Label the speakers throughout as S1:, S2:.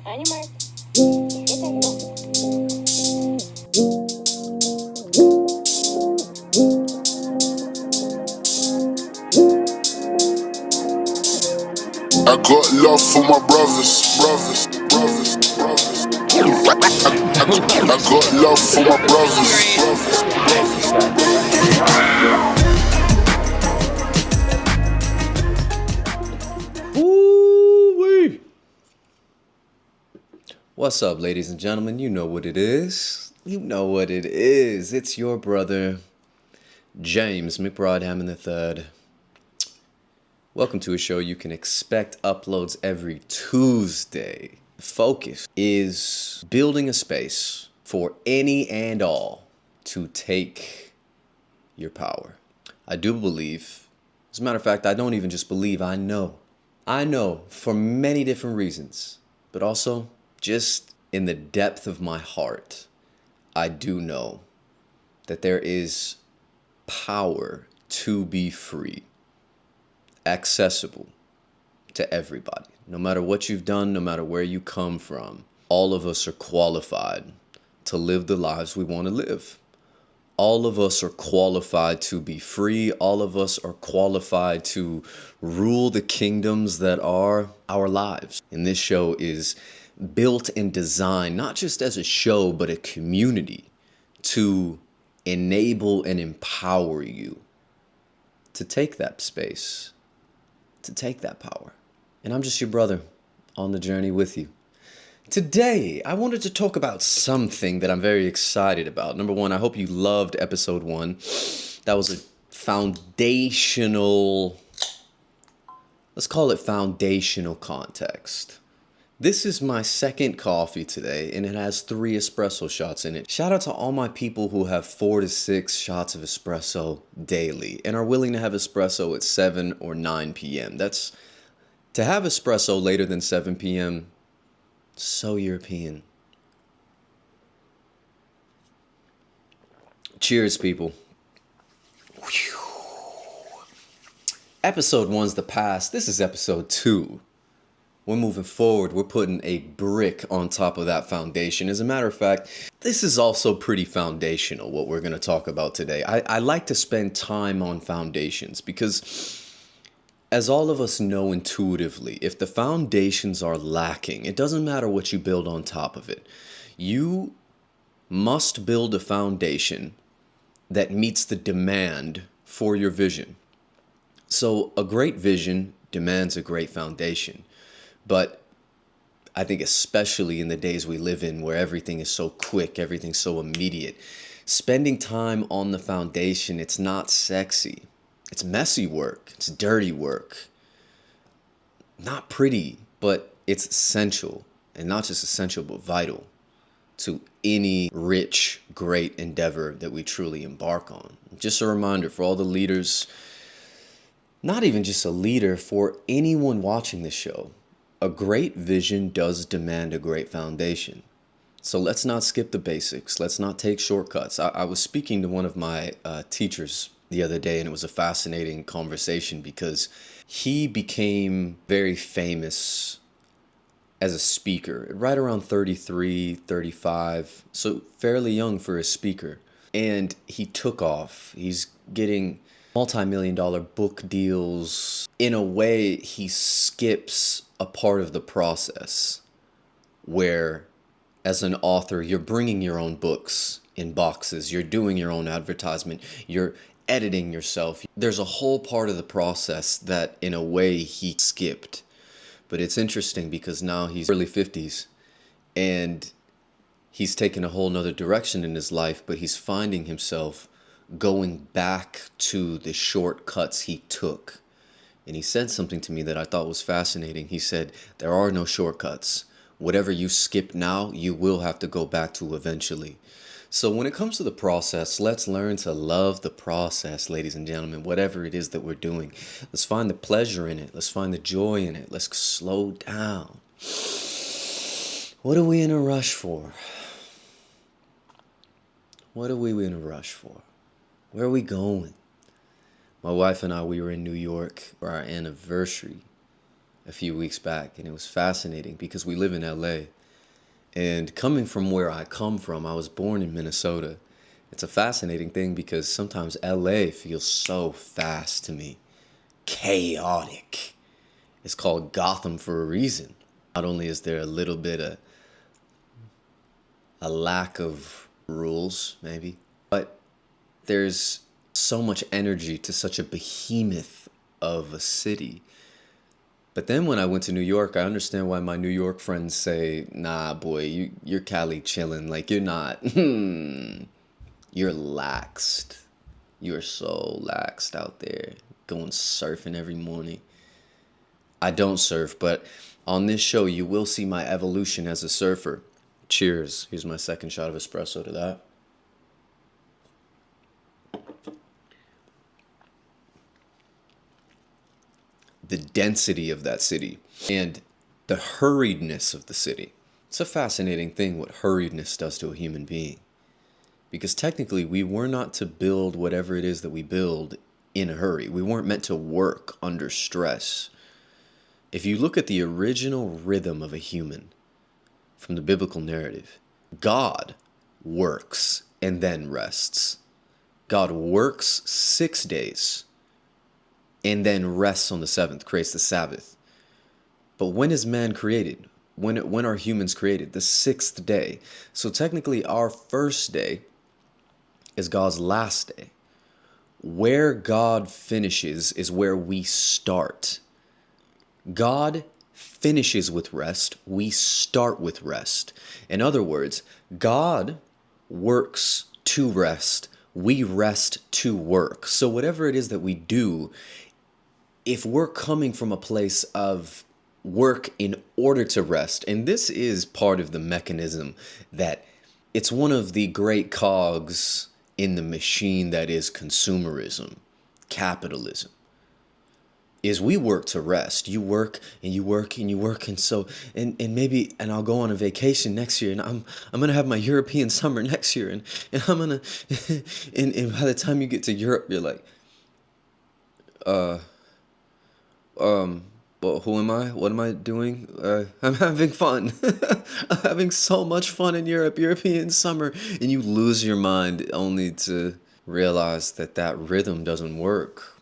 S1: On your mark. Get set, go.
S2: I got love for my brothers. I got love for my brothers.
S3: Ooh-wee. What's up, ladies and gentlemen? You know what it is. It's your brother, James McBride Hammond III. Welcome to a show you can expect uploads every Tuesday. The focus is building a space for any and all to take your power. I do believe, as a matter of fact, I don't even just believe, I know for many different reasons, but also just in the depth of my heart, I do know that there is power to be free, accessible to everybody. No matter what you've done, no matter where you come from, all of us are qualified to live the lives we want to live. All of us are qualified to be free. All of us are qualified to rule the kingdoms that are our lives. And this show is built and designed not just as a show, but a community to enable and empower you to take that space, to take that power. And I'm just your brother on the journey with you. Today, I wanted to talk about something that I'm very excited about. Number one, I hope you loved episode 1. That was a foundational, let's call it foundational context. This is my second coffee today, and it has 3 espresso shots in it. Shout out to all my people who have 4 to 6 shots of espresso daily and are willing to have espresso at 7 or 9 p.m. That's, to have espresso later than 7 p.m., so European. Cheers, people. Whew. Episode 1's the past. This is episode 2. We're moving forward. We're putting a brick on top of that foundation. As a matter of fact, this is also pretty foundational, what we're going to talk about today. I like to spend time on foundations because, as all of us know intuitively, if the foundations are lacking, it doesn't matter what you build on top of it. You must build a foundation that meets the demand for your vision. So a great vision demands a great foundation. But I think especially in the days we live in where everything is so quick, everything's so immediate, spending time on the foundation, it's not sexy. It's messy work. It's dirty work. Not pretty, but it's essential. And not just essential, but vital to any rich, great endeavor that we truly embark on. Just a reminder for all the leaders, not even just a leader, for anyone watching this show, a great vision does demand a great foundation. So let's not skip the basics. Let's not take shortcuts. I was speaking to one of my teachers the other day, and it was a fascinating conversation because he became very famous as a speaker right around 33, 35, so fairly young for a speaker. And he took off. He's getting multi-million-dollar book deals. In a way, he skips a part of the process where, as an author, you're bringing your own books in boxes. You're doing your own advertisement. You're editing yourself. There's a whole part of the process that, in a way, he skipped. But it's interesting because now he's early 50s and he's taken a whole nother direction in his life, but he's finding himself going back to the shortcuts he took. And he said something to me that I thought was fascinating. He said, there are no shortcuts. Whatever you skip now, you will have to go back to eventually. So when it comes to the process, let's learn to love the process, ladies and gentlemen, whatever it is that we're doing. Let's find the pleasure in it. Let's find the joy in it. Let's slow down. What are we in a rush for? What are we in a rush for? Where are we going? My wife and I, we were in New York for our anniversary a few weeks back, and it was fascinating because we live in LA. And coming from where I come from, I was born in Minnesota. It's a fascinating thing because sometimes LA feels so fast to me, chaotic. It's called Gotham for a reason. Not only is there a little bit of a lack of rules, maybe, but there's so much energy to such a behemoth of a city. But then when I went to New York, I understand why my New York friends say, nah, boy, you're Cali chilling. Like, you're not. You're laxed. You're so laxed out there, going surfing every morning. I don't surf, but on this show, you will see my evolution as a surfer. Cheers. Here's my second shot of espresso to that. The density of that city and the hurriedness of the city. It's a fascinating thing what hurriedness does to a human being. Because technically, we were not to build whatever it is that we build in a hurry. We weren't meant to work under stress. If you look at the original rhythm of a human from the biblical narrative, God works and then rests. God works 6 days and then rests on the seventh, creates the Sabbath. But when is man created? When are humans created? The sixth day. So technically our first day is God's last day. Where God finishes is where we start. God finishes with rest. We start with rest. In other words, God works to rest. We rest to work. So whatever it is that we do, if we're coming from a place of work in order to rest, and this is part of the mechanism that it's one of the great cogs in the machine that is consumerism, capitalism, is we work to rest. You work and you work and you work, and so and maybe I'll go on a vacation next year, and I'm gonna have my European summer next year, and I'm gonna and by the time you get to Europe, you're like, well, who am I? What am I doing? I'm having fun. I'm having so much fun in Europe, European summer, and you lose your mind only to realize that that rhythm doesn't work.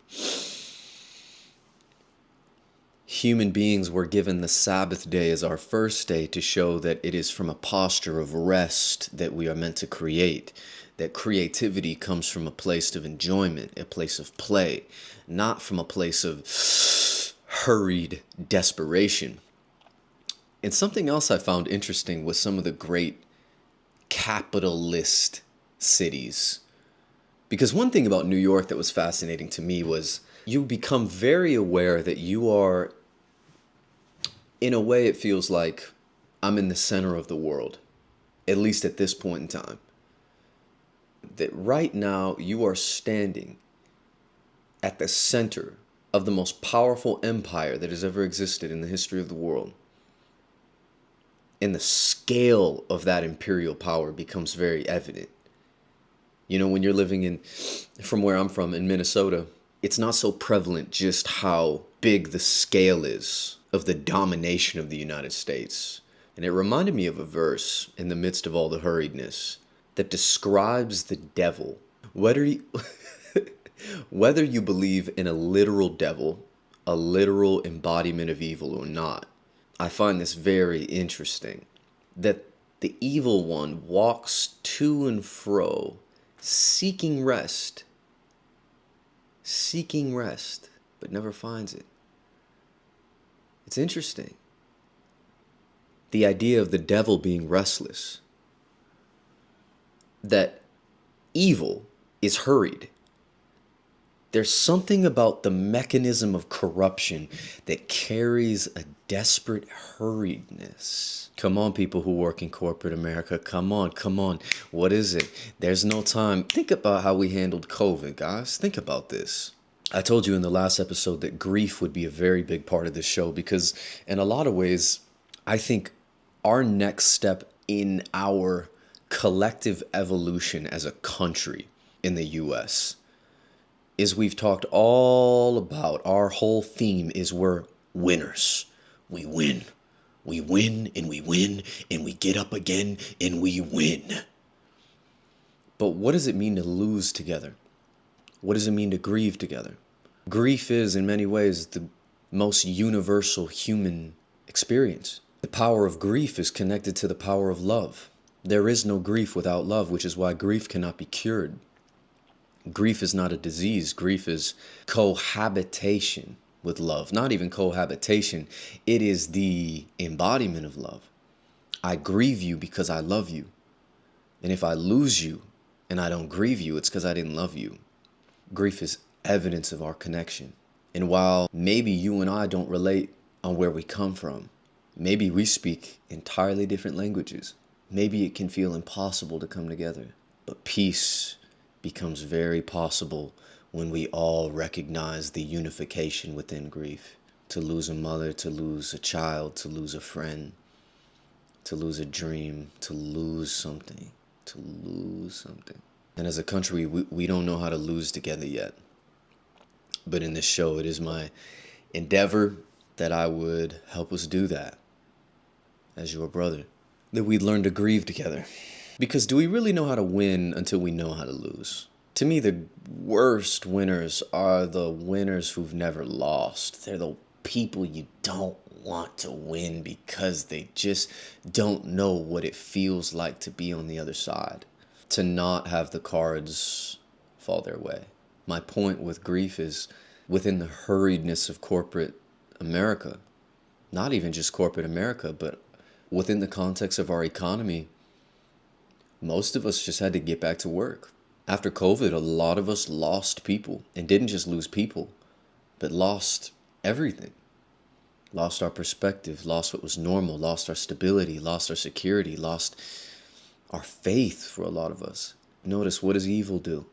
S3: Human beings were given the Sabbath day as our first day to show that it is from a posture of rest that we are meant to create. That creativity comes from a place of enjoyment, a place of play, not from a place of hurried desperation. And something else I found interesting was some of the great capitalist cities. Because one thing about New York that was fascinating to me was you become very aware that you are, in a way, it feels like I'm in the center of the world, at least at this point in time. That right now you are standing at the center of the most powerful empire that has ever existed in the history of the world. And the scale of that imperial power becomes very evident. You know, when you're living from where I'm from, in Minnesota, it's not so prevalent just how big the scale is of the domination of the United States. And it reminded me of a verse in the midst of all the hurriedness that describes the devil. Whether you believe in a literal devil, a literal embodiment of evil or not, I find this very interesting. That the evil one walks to and fro, seeking rest, but never finds it. It's interesting. The idea of the devil being restless. That evil is hurried. There's something about the mechanism of corruption that carries a desperate hurriedness. Come on, people who work in corporate America. Come on. What is it? There's no time. Think about how we handled COVID, guys. Think about this. I told you in the last episode that grief would be a very big part of this show because in a lot of ways, I think our next step in our collective evolution as a country in the U.S. is we've talked all about, our whole theme is we're winners. We win. We win and we win and we get up again and we win. But what does it mean to lose together? What does it mean to grieve together? Grief is, in many ways, the most universal human experience. The power of grief is connected to the power of love. There is no grief without love, which is why grief cannot be cured. Grief is not a disease. Grief is cohabitation with love. Not even cohabitation. It is the embodiment of love. I grieve you because I love you. And if I lose you and I don't grieve you, it's because I didn't love you. Grief is evidence of our connection. And while maybe you and I don't relate on where we come from, maybe we speak entirely different languages, maybe it can feel impossible to come together. But peace becomes very possible when we all recognize the unification within grief. To lose a mother, to lose a child, to lose a friend, to lose a dream, to lose something, to lose something. And as a country, we don't know how to lose together yet. But in this show, it is my endeavor that I would help us do that as your brother. That we'd learn to grieve together. Because do we really know how to win until we know how to lose? To me, the worst winners are the winners who've never lost. They're the people you don't want to win because they just don't know what it feels like to be on the other side. To not have the cards fall their way. My point with grief is within the hurriedness of corporate America, not even just corporate America, but within the context of our economy, most of us just had to get back to work. After COVID, a lot of us lost people, and didn't just lose people, but lost everything. Lost our perspective, lost what was normal, lost our stability, lost our security, lost our faith for a lot of us. Notice, what does evil do?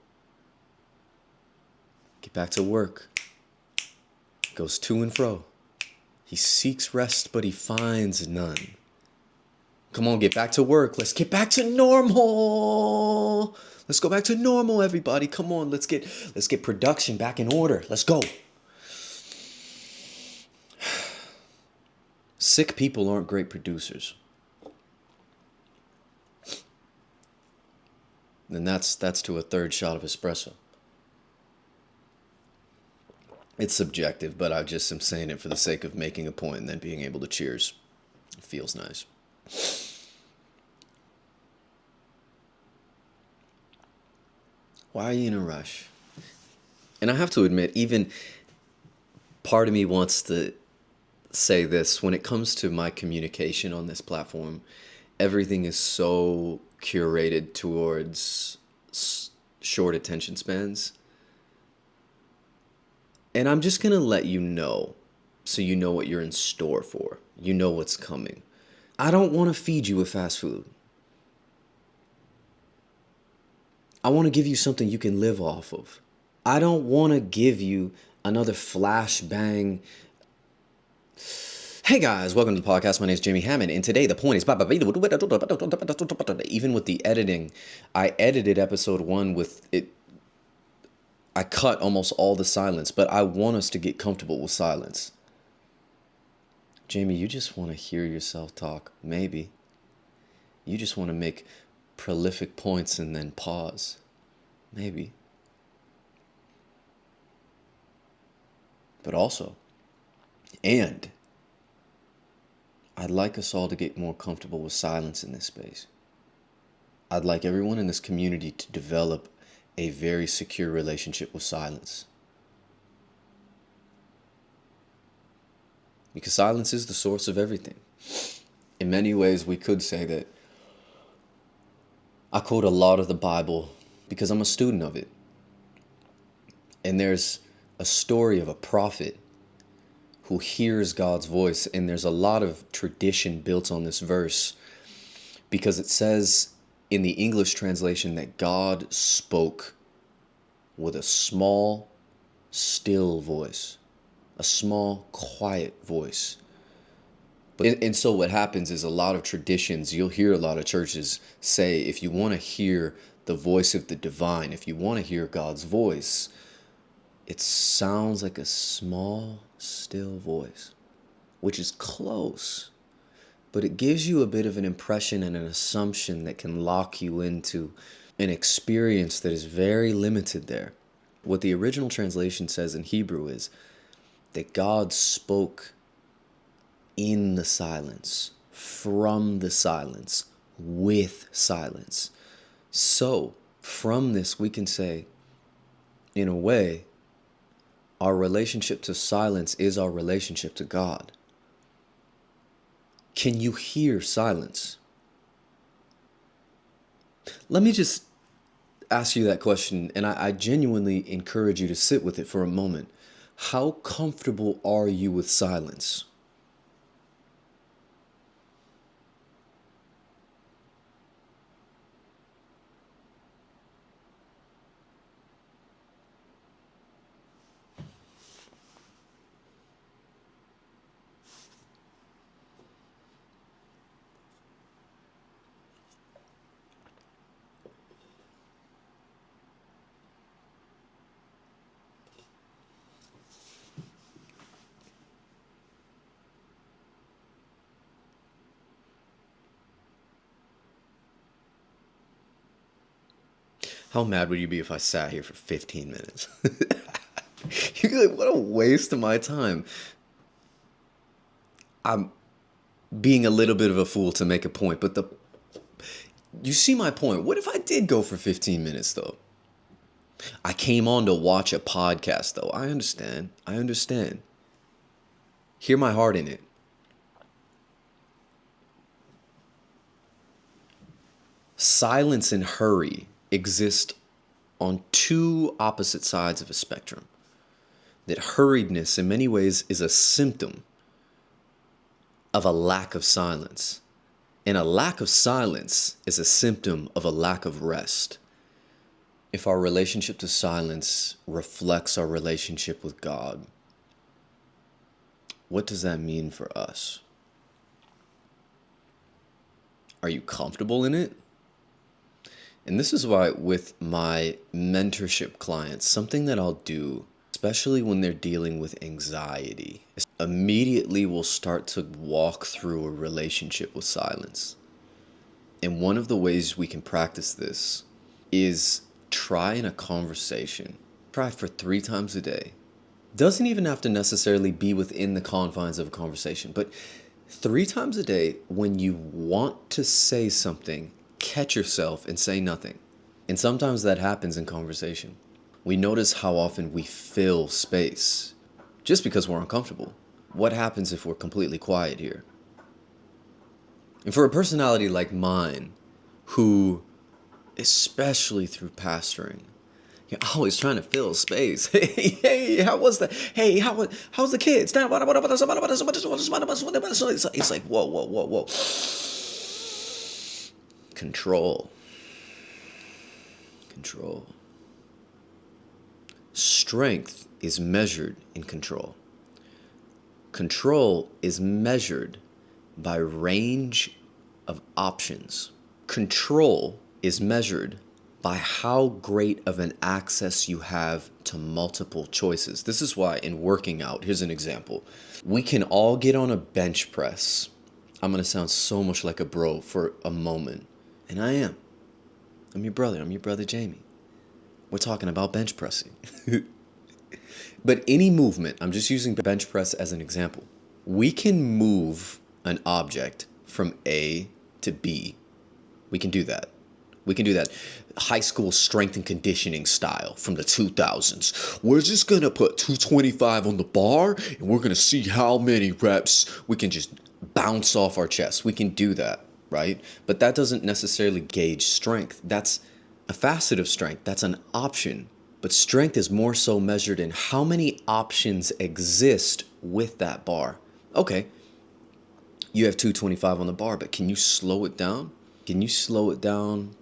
S3: Get back to work. Goes to and fro. He seeks rest, but he finds none. Come on, get back to work. Let's get back to normal. Let's go back to normal, everybody. Come on, let's get production back in order. Let's go. Sick people aren't great producers. And that's to a third shot of espresso. It's subjective, but I just am saying it for the sake of making a point and then being able to cheers. It feels nice. Why are you in a rush? And I have to admit, even part of me wants to say this. When it comes to my communication on this platform, everything is so curated towards short attention spans. And I'm just going to let you know, so you know what you're in store for. You know what's coming. I don't want to feed you with fast food. I want to give you something you can live off of. I don't want to give you another flashbang. Hey guys, welcome to the podcast. My name is Jamey Hammond, and today the point is, even with the editing, I edited episode 1 with it. I cut almost all the silence, but I want us to get comfortable with silence. Jamey, you just want to hear yourself talk, maybe. You just want to make prolific points and then pause, maybe. But also, and I'd like us all to get more comfortable with silence in this space. I'd like everyone in this community to develop a very secure relationship with silence. Because silence is the source of everything. In many ways, we could say that I quote a lot of the Bible because I'm a student of it. And there's a story of a prophet who hears God's voice, and there's a lot of tradition built on this verse because it says in the English translation that God spoke with a small, still voice, a small, quiet voice. And so what happens is a lot of traditions, you'll hear a lot of churches say, if you want to hear the voice of the divine, if you want to hear God's voice, it sounds like a small, still voice. which is close, but it gives you a bit of an impression and an assumption that can lock you into an experience that is very limited there. What the original translation says in Hebrew is that God spoke in the silence, from the silence, with silence. So, from this, we can say, in a way, our relationship to silence is our relationship to God. Can you hear silence? Let me just ask you that question, and I genuinely encourage you to sit with it for a moment. How comfortable are you with silence? How mad would you be if I sat here for 15 minutes? You'd be like, what a waste of my time. I'm being a little bit of a fool to make a point, but you see my point. What if I did go for 15 minutes though? I came on to watch a podcast though. I understand. Hear my heart in it. Silence and hurry exist on two opposite sides of a spectrum. That hurriedness in many ways is a symptom of a lack of silence. And a lack of silence is a symptom of a lack of rest. If our relationship to silence reflects our relationship with God, what does that mean for us? Are you comfortable in it? And this is why with my mentorship clients, something that I'll do, especially when they're dealing with anxiety, is immediately we'll start to walk through a relationship with silence. And one of the ways we can practice this is try in a conversation. Try for 3 times a day. Doesn't even have to necessarily be within the confines of a conversation, but 3 times a day when you want to say something, catch yourself and say nothing. And sometimes that happens in conversation. We notice how often we fill space just because we're uncomfortable. What happens if we're completely quiet here? And for a personality like mine, who, especially through pastoring, you're always trying to fill space. Hey, how was that? Hey, how's the kids? It's like, whoa. Control. Strength is measured in control. Control is measured by range of options. Control is measured by how great of an access you have to multiple choices. This is why in working out, here's an example. We can all get on a bench press. I'm going to sound so much like a bro for a moment. And I am. I'm your brother Jamey. We're talking about bench pressing. But any movement, I'm just using bench press as an example. We can move an object from A to B. We can do that. High school strength and conditioning style from the 2000s. We're just going to put 225 on the bar and we're going to see how many reps we can just bounce off our chest. We can do that, right? But that doesn't necessarily gauge strength. That's a facet of strength. That's an option. But strength is more so measured in how many options exist with that bar. Okay, you have 225 on the bar, but can you slow it down? Can you slow it down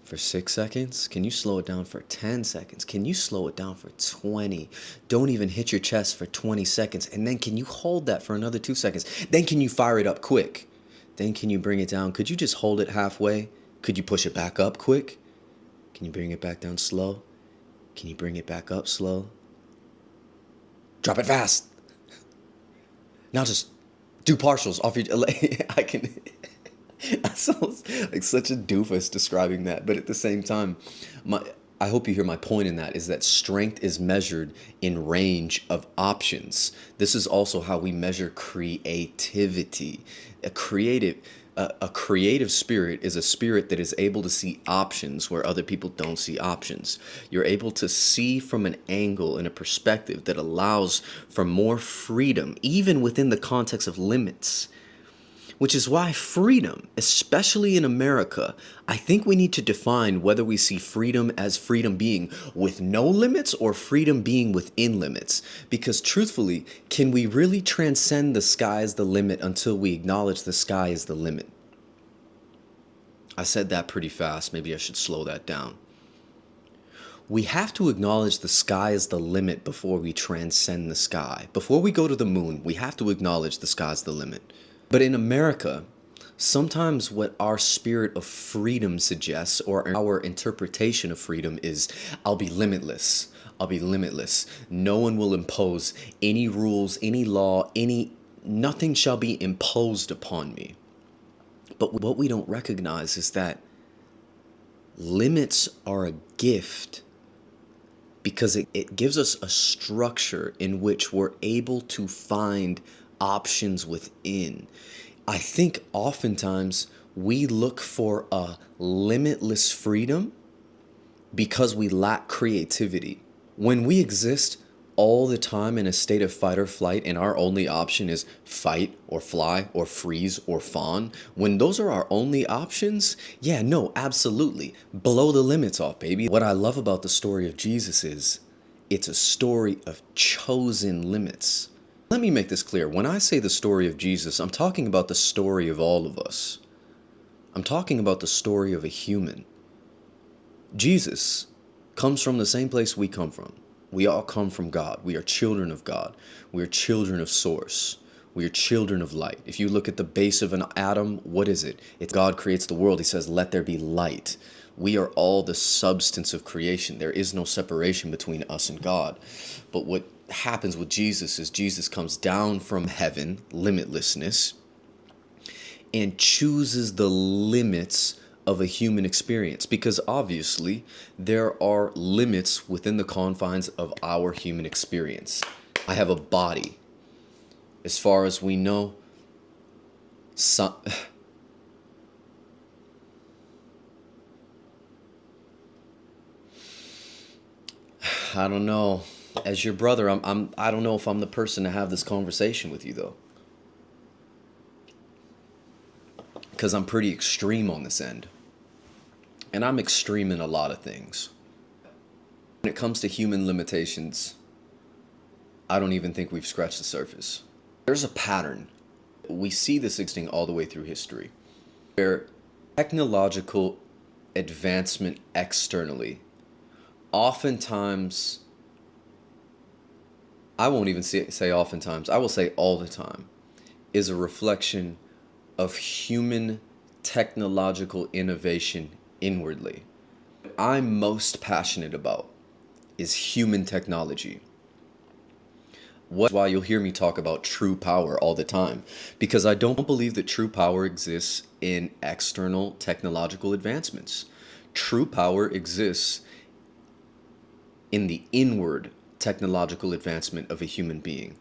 S3: for 6 seconds? Can you slow it down for 10 seconds? Can you slow it down for 20? Don't even hit your chest for 20 seconds. And then can you hold that for another 2 seconds? Then can you fire it up quick? Then can you bring it down? Could you just hold it halfway? Could you push it back up quick? Can you bring it back down slow? Can you bring it back up slow? Drop it fast. Now just Do partials off your. I can. I sound like such a doofus describing that, but at the same time, my I hope you hear my point in that is that strength is measured in range of options. This is also how we measure creativity. A creative a creative spirit is a spirit that is able to see options where other people don't see options. You're able to see from an angle and a perspective that allows for more freedom, even within the context of limits. Which is why freedom, especially in America, I think we need to define whether we see freedom as freedom being with no limits or freedom being within limits. Because truthfully, can we really transcend the sky as the limit until we acknowledge the sky is the limit? I said that pretty fast. Maybe I should slow that down. We have to acknowledge the sky is the limit before we transcend the sky. Before we go to the moon, we have to acknowledge the sky's the limit. But in America, sometimes what our spirit of freedom suggests, or our interpretation of freedom, is I'll be limitless. I'll be limitless. No one will impose any rules, any law, nothing shall be imposed upon me. But what we don't recognize is that limits are a gift because it gives us a structure in which we're able to find options within. I think oftentimes we look for a limitless freedom because we lack creativity. When we exist all the time in a state of fight or flight and our only option is fight or fly or freeze or fawn, when those are our only options, yeah, no, absolutely. Blow the limits off, baby. What I love about the story of Jesus is it's a story of chosen limits. Let me make this clear. When I say the story of Jesus, I'm talking about the story of all of us. I'm talking about the story of a human. Jesus comes from the same place we come from. We all come from God. We are children of God. We are children of Source. We are children of light. If you look at the base of an atom, what is it? It's God creates the world. He says, let there be light. We are all the substance of creation. There is no separation between us and God. But what happens with Jesus is Jesus comes down from heaven, limitlessness, and chooses the limits of a human experience, because obviously there are limits within the confines of our human experience. I have a body. As far as we know, I don't know. As your brother, I don't know if I'm the person to have this conversation with you though. Because I'm pretty extreme on this end. And I'm extreme in a lot of things. When it comes to human limitations, I don't even think we've scratched the surface. There's a pattern. We see this existing all the way through history, where technological advancement externally, oftentimes, I won't even say oftentimes, I will say all the time, is a reflection of human technological innovation inwardly. What I'm most passionate about is human technology. That's why you'll hear me talk about true power all the time, because I don't believe that true power exists in external technological advancements. True power exists in the inward technological advancement of a human being.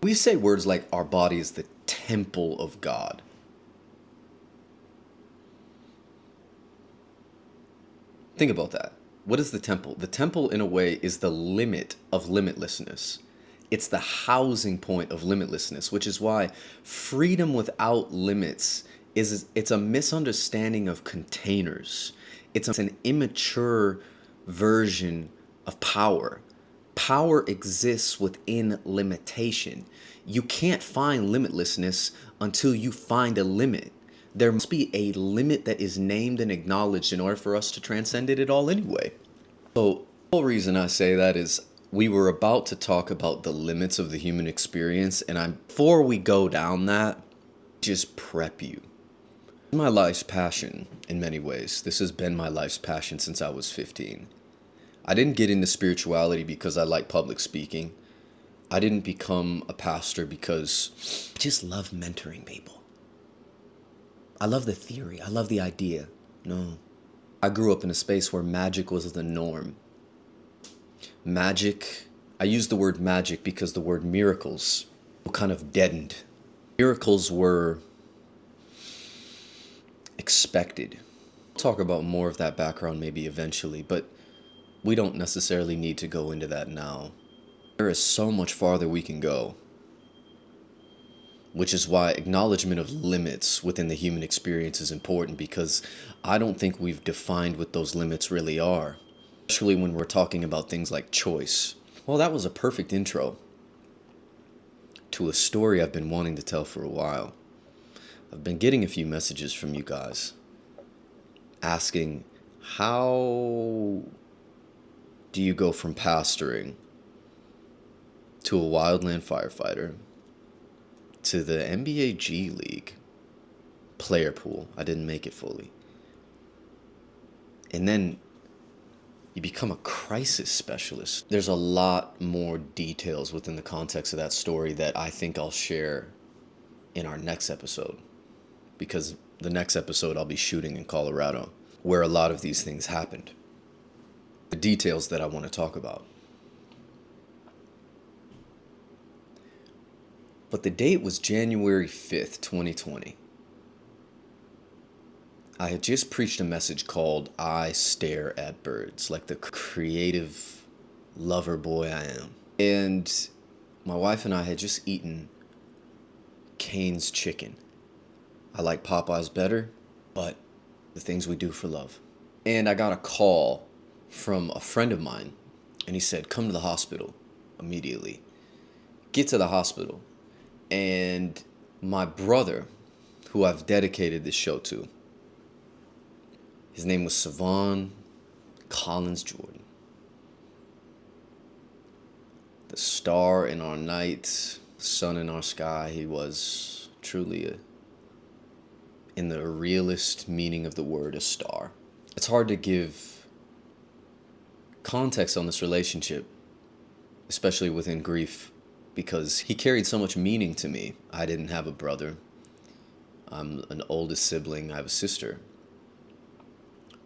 S3: We say words like our body is the temple of God. Think about that. What is the temple? The temple, in a way, is the limit of limitlessness. It's the housing point of limitlessness, which is why freedom without limits it's a misunderstanding of containers. It's an immature version of power. Power exists within limitation. You can't find limitlessness until you find a limit. There must be a limit that is named and acknowledged in order for us to transcend it at all anyway. So the whole reason I say that is we were about to talk about the limits of the human experience, and before we go down that, just prep you. My life's passion, in many ways. This has been my life's passion since I was 15. I didn't get into spirituality because I like public speaking. I didn't become a pastor because I just love mentoring people. I love the theory. I love the idea. No. I grew up in a space where magic was the norm. Magic, I use the word magic because the word miracles kind of deadened. Miracles were expected. We'll talk about more of that background maybe eventually, but we don't necessarily need to go into that now. There is so much farther we can go, which is why acknowledgement of limits within the human experience is important, because I don't think we've defined what those limits really are, especially when we're talking about things like choice. Well, that was a perfect intro to a story I've been wanting to tell for a while. I've been getting a few messages from you guys asking, how do you go from pastoring to a wildland firefighter to the NBA G League player pool? I didn't make it fully. And then you become a crisis specialist. There's a lot more details within the context of that story that I think I'll share in our next episode, because the next episode I'll be shooting in Colorado, where a lot of these things happened. The details that I want to talk about. But the date was January 5th, 2020. I had just preached a message called I Stare at Birds, like the creative lover boy I am. And my wife and I had just eaten Cane's chicken. I like Popeyes better, but the things we do for love. And I got a call from a friend of mine, and he said, come to the hospital immediately. Get to the hospital. And my brother, who I've dedicated this show to, his name was Savon Jordan. The star in our night, sun in our sky. He was truly in the realist meaning of the word, a star. It's hard to give context on this relationship, especially within grief, because he carried so much meaning to me. I didn't have a brother. I'm an oldest sibling. I have a sister.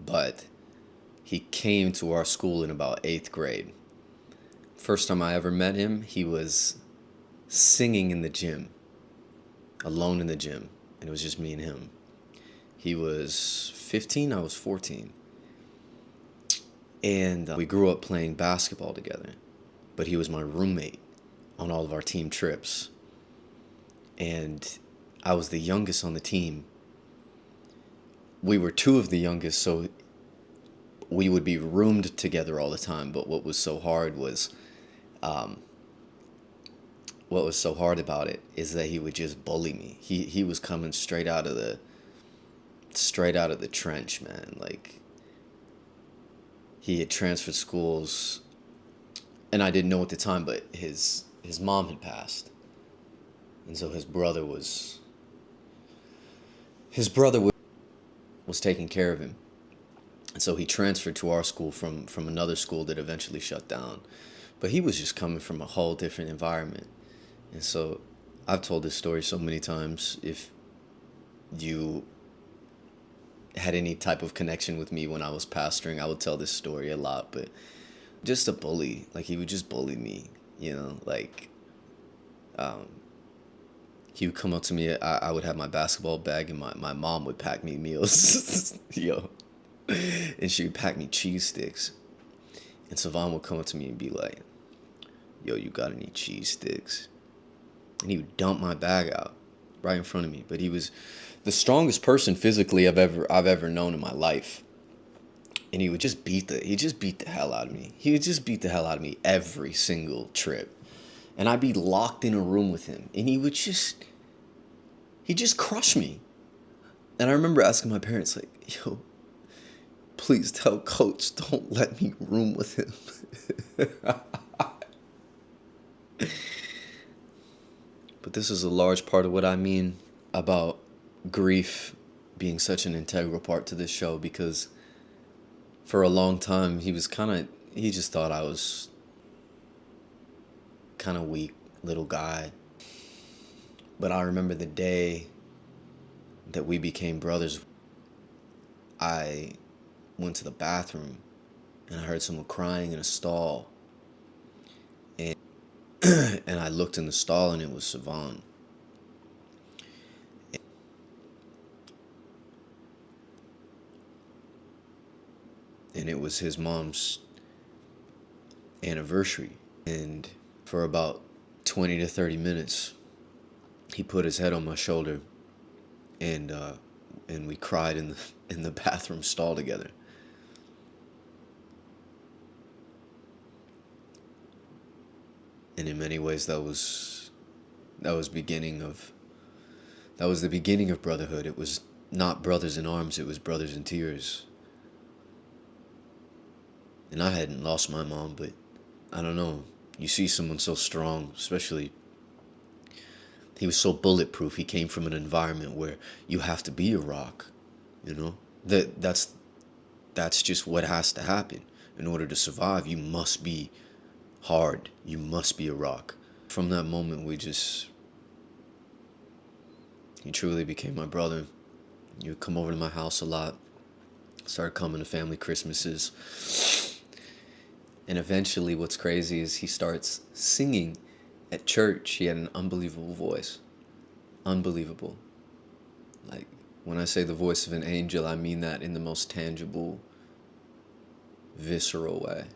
S3: But he came to our school in about 8th grade. First time I ever met him, he was singing in the gym, alone in the gym, and it was just me and him. He was 15, I was 14. And we grew up playing basketball together, but he was my roommate on all of our team trips. And I was the youngest on the team. We were two of the youngest, so we would be roomed together all the time. But what was so hard about it is that he would just bully me. He was coming straight out of the trench, man. Like, he had transferred schools, and I didn't know at the time, but his mom had passed, and so his brother was taking care of him. And so he transferred to our school from another school that eventually shut down. But he was just coming from a whole different environment. And so I've told this story so many times. If you had any type of connection with me when I was pastoring, I would tell this story a lot. But just a bully. Like, he would just bully me, you know? Like, he would come up to me. I would have my basketball bag, and my mom would pack me meals. Yo. And she would pack me cheese sticks. And Savon would come up to me and be like, yo, you got any cheese sticks? And he would dump my bag out right in front of me. But he was the strongest person physically I've ever known in my life. And he would just beat the hell out of me. He would just beat the hell out of me every single trip. And I'd be locked in a room with him, and he'd just crush me. And I remember asking my parents, like, yo, please tell coach, don't let me room with him. But this is a large part of what I mean about grief being such an integral part to this show, because for a long time he just thought I was kind of weak little guy. But I remember the day that we became brothers. I went to the bathroom and I heard someone crying in a stall. And, and I looked in the stall and it was Savon. And it was his mom's anniversary. And for about 20 to 30 minutes, he put his head on my shoulder and we cried in the bathroom stall together. And in many ways that was the beginning of brotherhood. It was not brothers in arms, it was brothers in tears. And I hadn't lost my mom, but I don't know. You see someone so strong, especially, he was so bulletproof. He came from an environment where you have to be a rock, you know? That's just what has to happen. In order to survive, you must be hard. You must be a rock. From that moment, he truly became my brother. He would come over to my house a lot. Started coming to family Christmases. And eventually, what's crazy is he starts singing at church. He had an unbelievable voice. Unbelievable. Like, when I say the voice of an angel, I mean that in the most tangible, visceral way.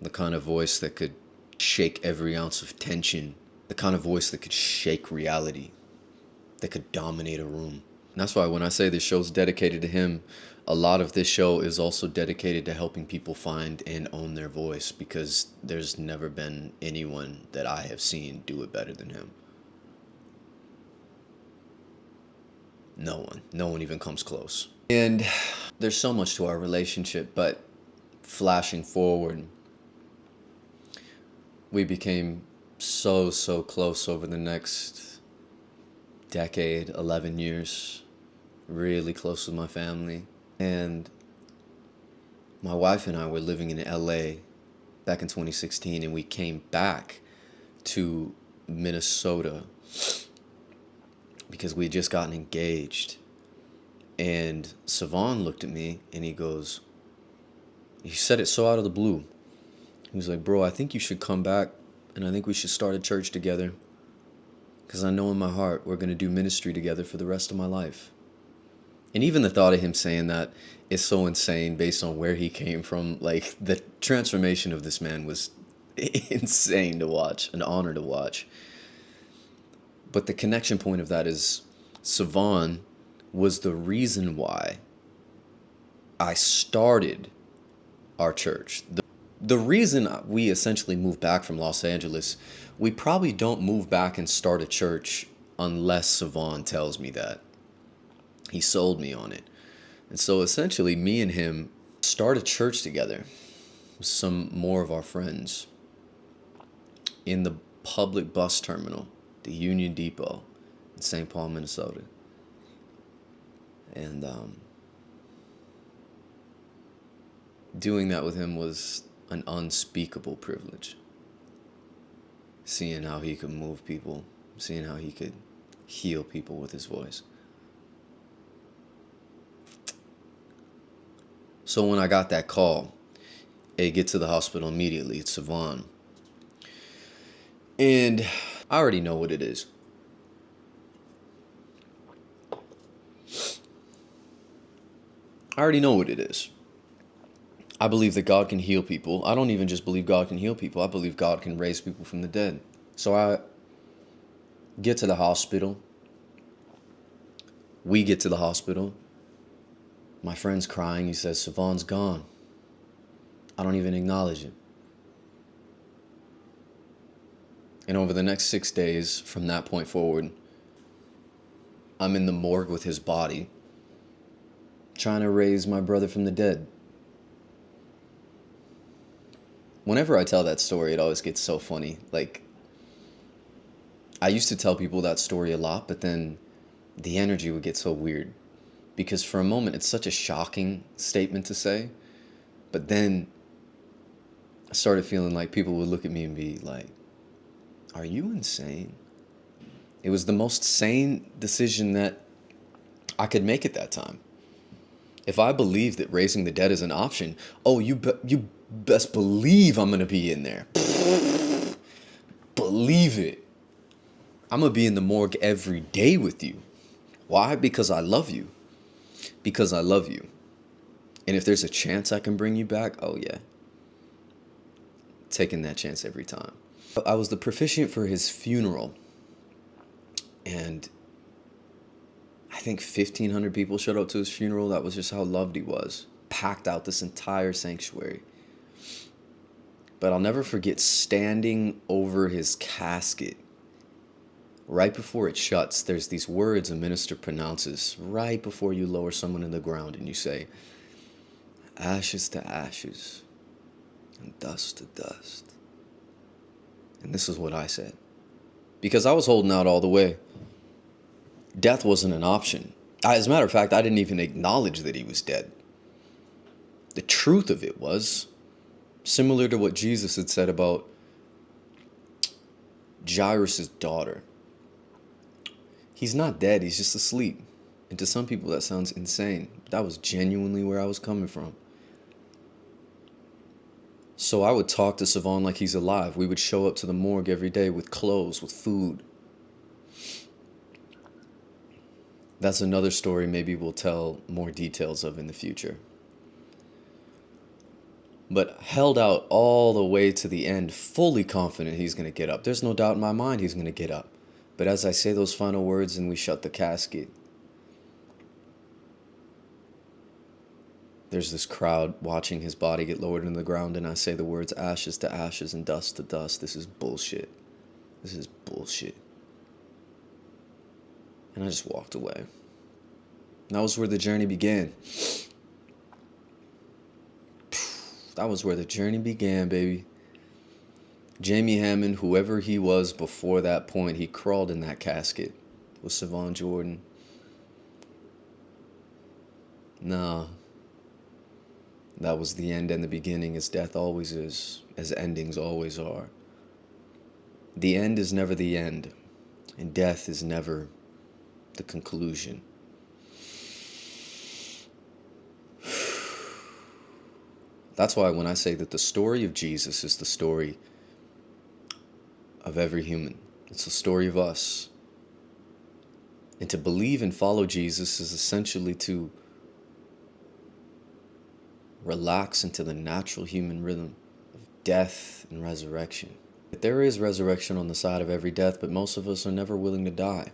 S3: The kind of voice that could shake every ounce of tension. The kind of voice that could shake reality. That could dominate a room. And that's why when I say this show's dedicated to him, a lot of this show is also dedicated to helping people find and own their voice, because there's never been anyone that I have seen do it better than him. No one even comes close. And there's so much to our relationship, but flashing forward, we became so close over the next decade, 11 years, really close with my family. And my wife and I were living in LA back in 2016, and we came back to Minnesota because we had just gotten engaged. And Savon looked at me and he said it so out of the blue. He was like, "Bro, I think you should come back, and I think we should start a church together, because I know in my heart we're going to do ministry together for the rest of my life." And even the thought of him saying that is so insane based on where he came from. Like, the transformation of this man was insane to watch, an honor to watch. But the connection point of that is Savon was the reason why I started our church. The reason we essentially moved back from Los Angeles, we probably don't move back and start a church unless Savon tells me that. He sold me on it. And so essentially me and him started church together with some more of our friends in the public bus terminal, the Union Depot in St. Paul, Minnesota. And doing that with him was an unspeakable privilege. Seeing how he could move people, seeing how he could heal people with his voice. So when I got that call, hey, get to the hospital immediately, it's Savon. And I already know what it is. I already know what it is. I believe that God can heal people. I don't even just believe God can heal people. I believe God can raise people from the dead. So I get to the hospital. We get to the hospital. My friend's crying. He says, "Savon's gone." I don't even acknowledge it. And over the next 6 days, from that point forward, I'm in the morgue with his body, trying to raise my brother from the dead. Whenever I tell that story, it always gets so funny. Like, I used to tell people that story a lot, but then the energy would get so weird. Because for a moment, it's such a shocking statement to say. But then I started feeling like people would look at me and be like, Are you insane? It was the most sane decision that I could make at that time. If I believe that raising the dead is an option, oh, you best believe I'm gonna be in there. Believe it. I'm gonna be in the morgue every day with you. Why? Because I love you. Because I love you. And if there's a chance I can bring you back, oh yeah. Taking that chance every time. I was the proficient for his funeral. And I think 1,500 people showed up to his funeral. That was just how loved he was. Packed out this entire sanctuary. But I'll never forget standing over his casket. Right before it shuts, there's these words a minister pronounces right before you lower someone in the ground, and you say, ashes to ashes and dust to dust. And this is what I said. Because I was holding out all the way. Death wasn't an option. As a matter of fact, I didn't even acknowledge that he was dead. The truth of it was similar to what Jesus had said about Jairus' daughter. He's not dead, he's just asleep. And to some people that sounds insane. That was genuinely where I was coming from. So I would talk to Savon like he's alive. We would show up to the morgue every day with clothes, with food. That's another story maybe we'll tell more details of in the future. But held out all the way to the end, fully confident he's going to get up. There's no doubt in my mind he's going to get up. But as I say those final words and we shut the casket, there's this crowd watching his body get lowered into the ground, and I say the words ashes to ashes and dust to dust. This is bullshit. This is bullshit. And I just walked away. And that was where the journey began. That was where the journey began, baby. Jamey Hammond, whoever he was before that point, he crawled in that casket with Savon Jordan. Nah. That was the end and the beginning, as death always is, as endings always are. The end is never the end, and death is never the conclusion. That's why when I say that the story of Jesus is the story of every human, it's the story of us. And to believe and follow Jesus is essentially to relax into the natural human rhythm of death and resurrection. There is resurrection on the side of every death, but most of us are never willing to die.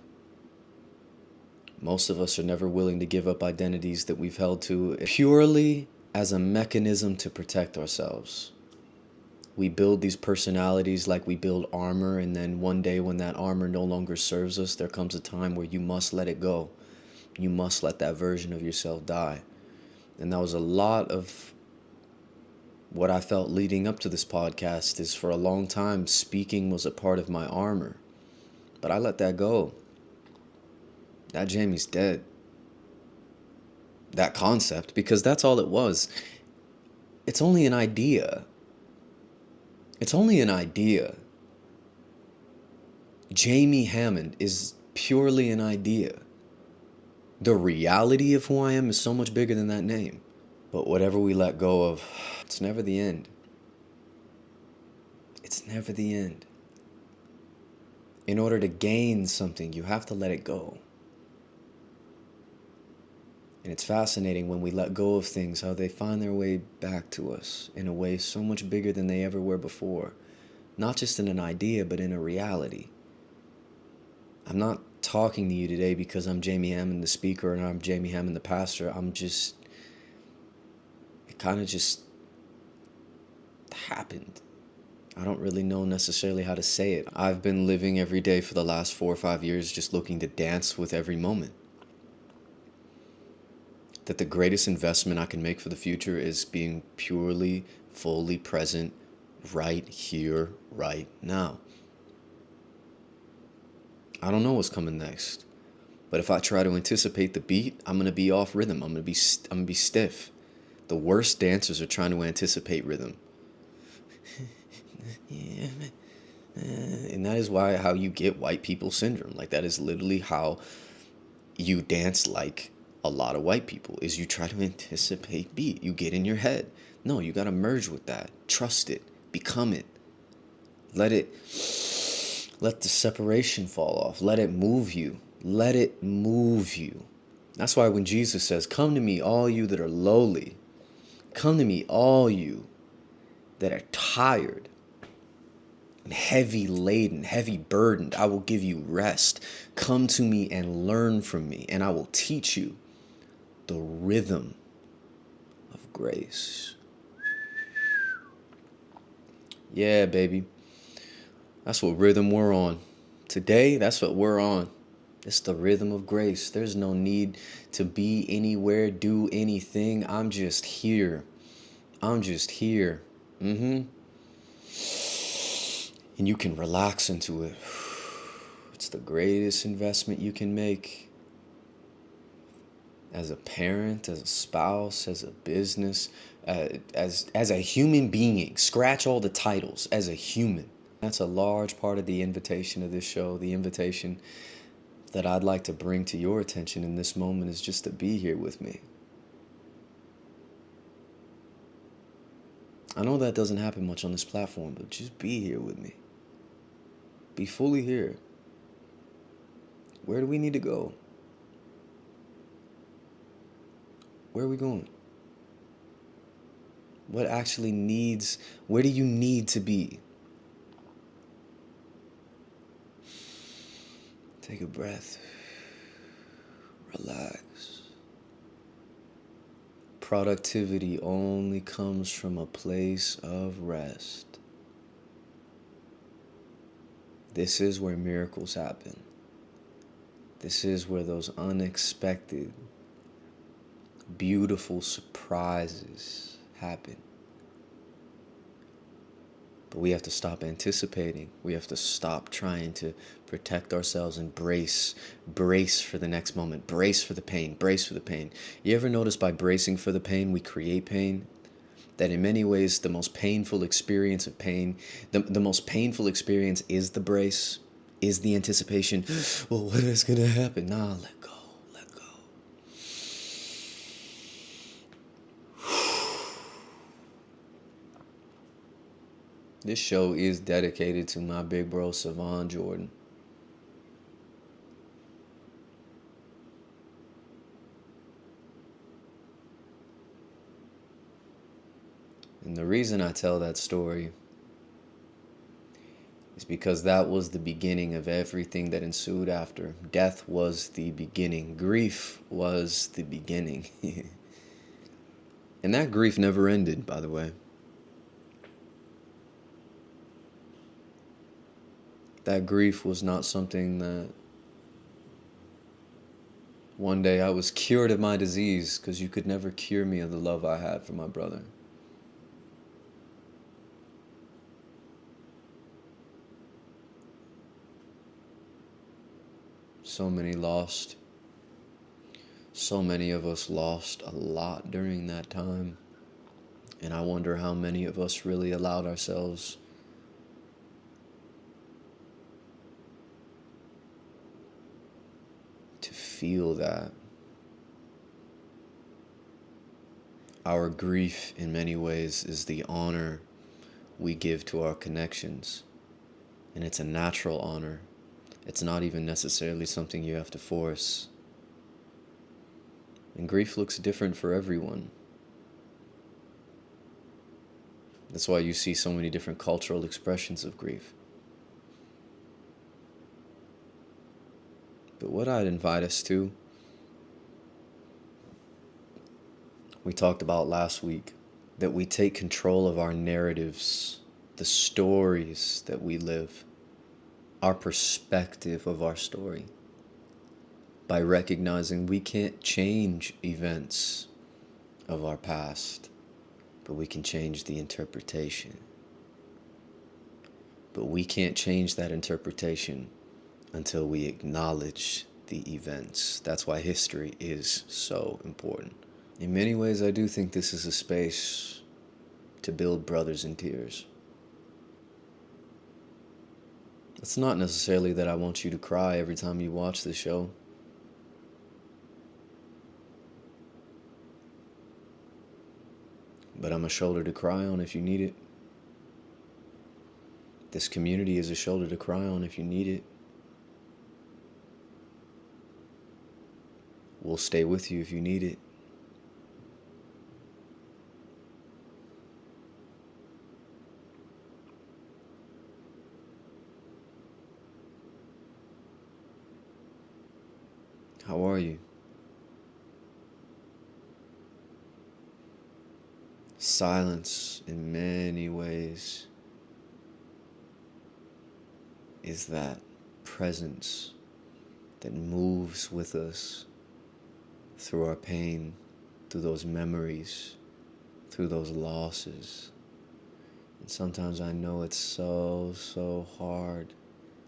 S3: Most of us are never willing to give up identities that we've held to purely as a mechanism to protect ourselves. We build these personalities like we build armor, and then one day when that armor no longer serves us, there comes a time where you must let it go. You must let that version of yourself die. And that was a lot of what I felt leading up to this podcast. Is for a long time, speaking was a part of my armor. But I let that go. That Jamey's dead. That concept, because that's all it was. It's only an idea. It's only an idea. Jamey Hammond is purely an idea. The reality of who I am is so much bigger than that name. But whatever we let go of, it's never the end. It's never the end. In order to gain something, you have to let it go. And it's fascinating when we let go of things, how they find their way back to us in a way so much bigger than they ever were before. Not just in an idea, but in a reality. I'm not talking to you today because I'm Jamey Hammond, the speaker, and I'm Jamey Hammond, the pastor. It kind of just happened. I don't really know necessarily how to say it. I've been living every day for the last 4 or 5 years just looking to dance with every moment. That the greatest investment I can make for the future is being purely, fully present right here, right now. I don't know what's coming next. But if I try to anticipate the beat, I'm going to be off rhythm. I'm going to be stiff. The worst dancers are trying to anticipate rhythm. And that is how you get white people syndrome. Like, that is literally how you dance like a lot of white people, is you try to anticipate beat. You get in your head. No, you got to merge with that. Trust it. Become it. Let the separation fall off. Let it move you. Let it move you. That's why when Jesus says, "Come to me, all you that are lowly. Come to me, all you that are tired and heavy laden, heavy burdened. I will give you rest. Come to me and learn from me, and I will teach you the rhythm of grace." Yeah, baby. That's what rhythm we're on. Today, that's what we're on. It's the rhythm of grace. There's no need to be anywhere, do anything. I'm just here. I'm just here. And you can relax into it. It's the greatest investment you can make. As a parent, as a spouse, as a business, as a human being. Scratch all the titles. As a human. That's a large part of the invitation of this show. The invitation that I'd like to bring to your attention in this moment is just to be here with me. I know that doesn't happen much on this platform, but just be here with me. Be fully here. Where do we need to go? Where are we going? What actually needs, where do you need to be? Take a breath. Relax. Productivity only comes from a place of rest. This is where miracles happen. This is where those unexpected, beautiful surprises happen. But we have to stop anticipating. We have to stop trying to protect ourselves and brace for the next moment, brace for the pain, brace for the pain. You ever notice by bracing for the pain, we create pain? That in many ways, the most painful experience of pain, the most painful experience is the brace, is the anticipation. Well, what is going to happen? Nah, let go, let go. This show is dedicated to my big bro, Savon Jordan. And the reason I tell that story is because that was the beginning of everything that ensued after. Death was the beginning. Grief was the beginning. And that grief never ended, by the way. That grief was not something that one day I was cured of my disease, because you could never cure me of the love I had for my brother. So many lost. So many of us lost a lot during that time. And I wonder how many of us really allowed ourselves to feel that. Our grief, in many ways, is the honor we give to our connections. And it's a natural honor. It's not even necessarily something you have to force. And grief looks different for everyone. That's why you see so many different cultural expressions of grief. But what I'd invite us to, we talked about last week, that we take control of our narratives, the stories that we live, our perspective of our story, by recognizing we can't change events of our past, but we can change the interpretation. But we can't change that interpretation until we acknowledge the events. That's why history is so important. In many ways, I do think this is a space to build brothers in tears. It's not necessarily that I want you to cry every time you watch the show. But I'm a shoulder to cry on if you need it. This community is a shoulder to cry on if you need it. We'll stay with you if you need it. How are you? Silence, in many ways, is that presence that moves with us through our pain, through those memories, through those losses. And sometimes I know it's so hard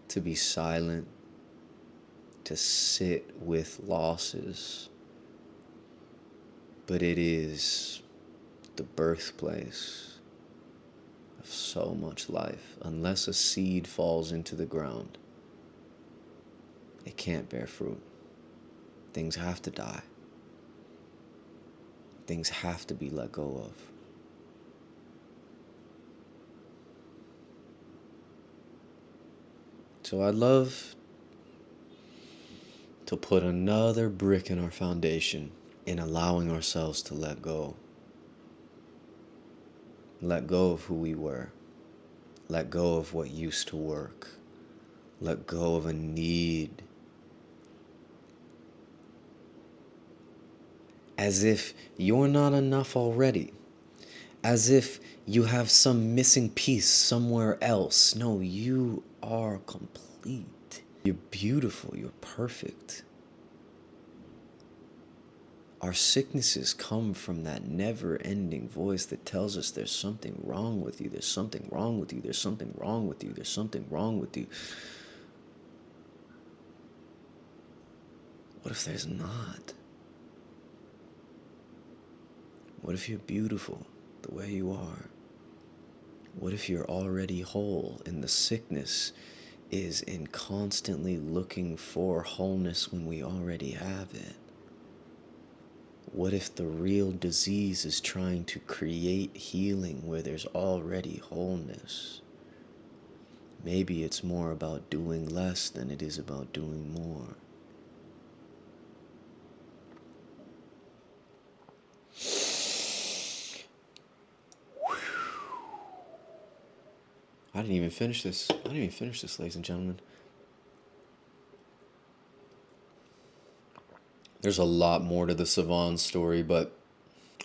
S3: to be silent, to sit with losses. But it is the birthplace of so much life. Unless a seed falls into the ground, it can't bear fruit. Things have to die. Things have to be let go of. So I'd love to put another brick in our foundation in allowing ourselves to let go. Let go of who we were. Let go of what used to work. Let go of a need. As if you're not enough already. As if you have some missing piece somewhere else. No, you are complete. You're beautiful. You're perfect. Our sicknesses come from that never-ending voice that tells us there's something wrong with you. There's something wrong with you. There's something wrong with you. There's something wrong with you. What if there's not? What if you're beautiful the way you are? What if you're already whole and the sickness is in constantly looking for wholeness when we already have it? What if the real disease is trying to create healing where there's already wholeness? Maybe it's more about doing less than it is about doing more. I didn't even finish this, ladies and gentlemen. There's a lot more to the Savon story, but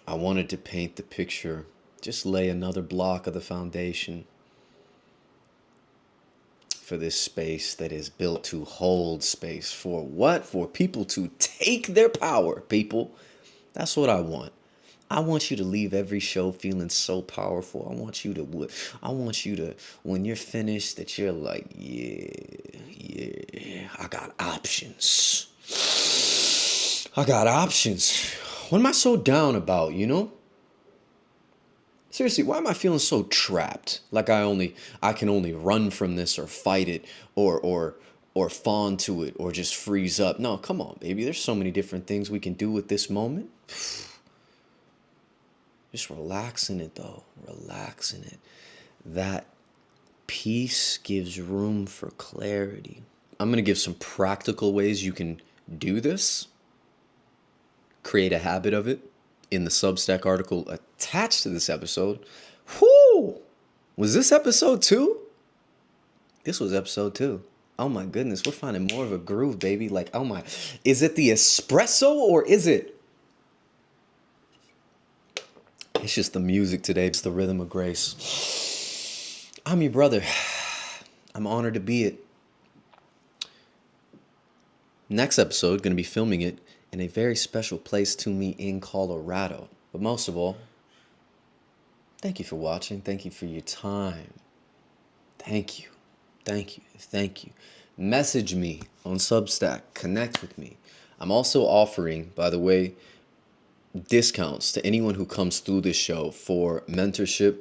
S3: I wanted to paint the picture, just lay another block of the foundation for this space that is built to hold space. For what? For people to take their power, people. That's what I want. I want you to leave every show feeling so powerful. I want you to, when you're finished, that you're like, yeah, I got options. I got options. What am I so down about, you know? Seriously, why am I feeling so trapped? Like I can only run from this or fight it or fawn to it or just freeze up. No, come on, baby. There's so many different things we can do with this moment. Just relax in it, though. Relax in it. That peace gives room for clarity. I'm going to give some practical ways you can do this. Create a habit of it in the Substack article attached to this episode. Whoo! Was this episode 2? This was episode 2. Oh my goodness, we're finding more of a groove, baby. Like, oh my, is it the espresso or is it? It's just the music today. It's the rhythm of grace. I'm your brother. I'm honored to be it. Next episode, going to be filming it in a very special place to me in Colorado. But most of all, thank you for watching. Thank you for your time. Thank you. Thank you. Thank you. Message me on Substack. Connect with me. I'm also offering, by the way, discounts to anyone who comes through this show for mentorship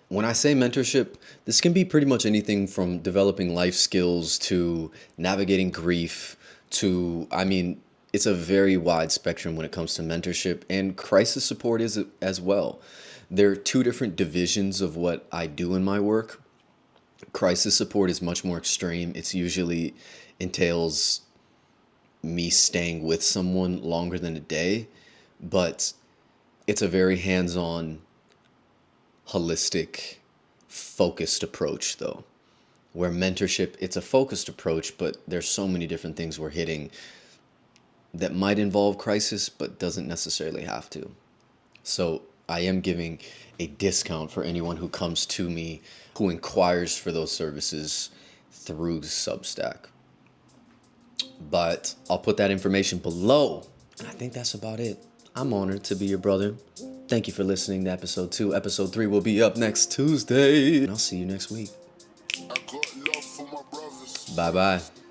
S3: When I say mentorship, this can be pretty much anything from developing life skills to navigating grief to, I mean, it's a very wide spectrum when it comes to mentorship, and crisis support is as well. There are two different divisions of what I do in my work. Crisis support is much more extreme. It's usually entails me staying with someone longer than a day, but it's a very hands-on, holistic, focused approach though. Where mentorship, it's a focused approach, but there's so many different things we're hitting that might involve crisis, but doesn't necessarily have to. So I am giving a discount for anyone who comes to me, who inquires for those services through Substack. But I'll put that information below. And I think that's about it. I'm honored to be your brother. Thank you for listening to episode 2. Episode 3 will be up next Tuesday. And I'll see you next week.
S2: I got love for my brothers.
S3: Bye-bye.